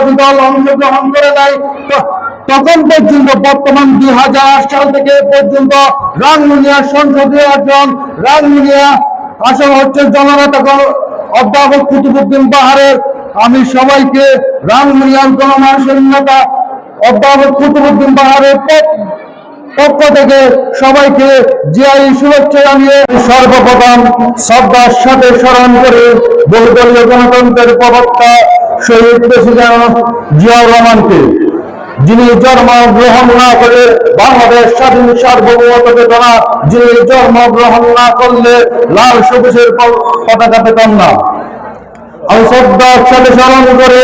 জাতীয়তাবাদী দল অংশগ্রহণ করে নেয়, তখন পর্যন্ত বর্তমান 2008 সাল থেকে পর্যন্ত রাঙ্গুনিয়া সংসদীয় আসন, রাঙ্গুনিয়া আসন হচ্ছে জননেতা অধ্যাপক কুতুবউদ্দিন বাহারের। আমি সবাইকে রাঙ্গুনিয়ার গণমানুষের নেতা অধ্যাপক কুতুবউদ্দিন বাহারের পক্ষ থেকে সবাইকে জিয়াই শুভেচ্ছা জানিয়ে সর্বপ্রথম শ্রদ্ধার সাথে স্মরণ করে বহুদলীয় গণতন্ত্রের প্রবক্তা শহীদ প্রেসিডেন্ট জিয়াউর রহমানকে, যিনি জন্মগ্রহণ না করে বাংলাদেশ স্বাধীন সার্বভৌমত্ব পেত না, যিনি জন্মগ্রহণ না করলে লাল সবুজের পতাকা পেতাম না। আমি শ্রদ্ধার সাথে স্মরণ করে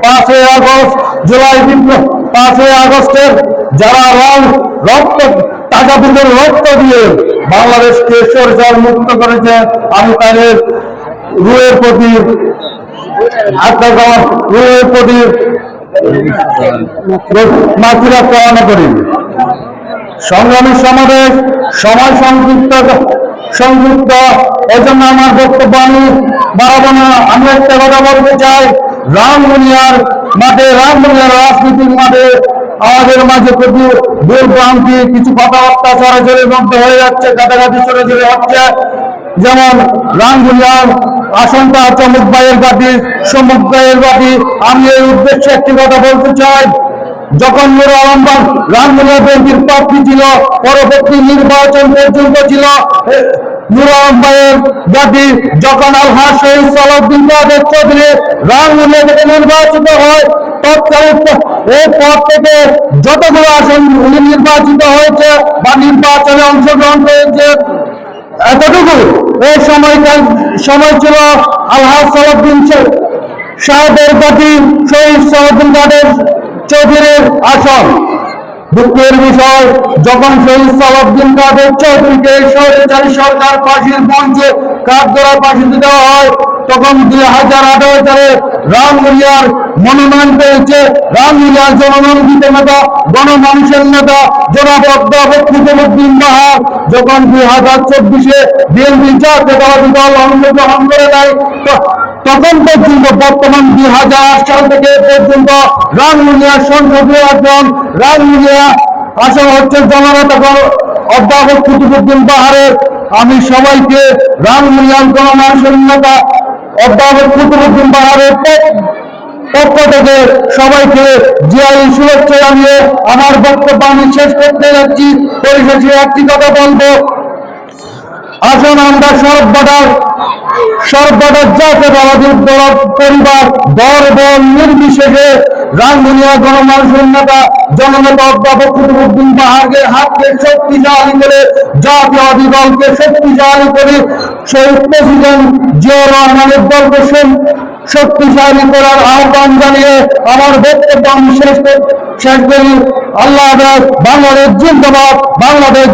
5ই আগস্ট, জুলাই বিপ্লব, 5ই আগস্টের যারা রক্ত টাকা পুজোর রক্ত দিয়ে বাংলাদেশকে সরকার মুক্ত করেছে, আমি তাদের রুহের প্রতি মাতৃরা কামনা করি। সংগ্রামী সমাবেশ সময় সংযুক্ত, এই জন্য আমার বক্তব্য আমি বাড়াবো না। আমি একটা কথা বলতে চাই, রাঙ্গুনিয়ার মাঠে, রাঙ্গুনিয়ার রাজনীতির মাঠে আমাদের মাঝে প্রতি ভুল ভ্রান্তি, কিছু কথাবার্তা চলাচলের মধ্যে হয়ে যাচ্ছে, কাটাকাটি চলাচলে হচ্ছে। যেমন রাঙ্গুনিয়ার আসনটা হচ্ছে মুখ ভাইয়ের ঘাঁটি, সমুখ ভাইয়ের ঘাঁটি। আমি এই উদ্দেশ্যে একটি কথা বলতে চাই, যখন নুর আলম রাঙ্গুনিয়া বিএনপির প্রার্থী ছিল, পরবর্তী নির্বাচন পর্যন্ত ছিল নুর আলম ভাইয়ের ঘাঁটি। যখন আলহাজ শহীদ সালাউদ্দিন কাদের চৌধুরী রাঙ্গুনিয়া থেকে নির্বাচিত হয়, এই পদ থেকে যতগুলো আসন উনি নির্বাচিত হয়েছে বা নির্বাচনে অংশগ্রহণ করেছে, এতটুকু এই সময় ছিল আলহাজ সালাউদ্দিন সাহেবের ঘাঁটি, শহীদ সালাউদ্দিন কাদের চৌধুরীর আসন। দুঃখের বিষয়, যখন শহীদ সালাউদ্দিন কাদের চৌধুরীকে স্বৈরাচারী সরকার ফাঁসির মঞ্চে কাঠগড়ায় ফাঁসি দেওয়া হয়, তখন 2018 সালে রাঙ্গুনিয়ার মনোনয়ন পেয়েছে রাঙ্গুনিয়ার জননন্দিত নেতা, গণমানুষের নেতা জনাব অধ্যাপক কুতুবউদ্দিন বাহার। যখন 2024-এ বিএনপি জাতীয়তাবাদী দল অংশগ্রহণ করে নেয়, তখন পর্যন্ত বর্তমান 2008 সাল থেকে পর্যন্ত রাঙ্গুনিয়া সংসদীয় আসন, রাঙ্গুনিয়া আসন হচ্ছে জননেতা অধ্যাপক কুতুবউদ্দিন বাহারের। আমি সবাইকে রাঙ্গুনিয়ার গণমানুষের নেতা অধ্যাপক কুতুবউদ্দিন বাহারের পক্ষ থেকে সবাইকে জিয়াই শুভেচ্ছা জানিয়ে আমার বক্তব্য আমি শেষ করতে যাচ্ছি। পরিশেষে একটি কথা বলবো, আসুন আমরা সর্বদা জাতীয়তাবাদী পরিবার দল নির্বিশেষে রাঙ্গুনিয়া গণমানুষের নেতা জননেতা অধ্যাপক কুতুবউদ্দিন বাহারকে হাতকে শক্তিশালী করে, জাতীয়তাবাদী দলকে শক্তিশালী করে, শহীদ প্রেসিডেন্ট জিয়াউর রহমানের দলকে শক্তিশালী করার আহ্বান জানিয়ে আমার বক্তব্য আমি শেষ করি। আল্লাহ হাফেজ। বাংলাদেশ জিন্দাবাদ। বাংলাদেশ।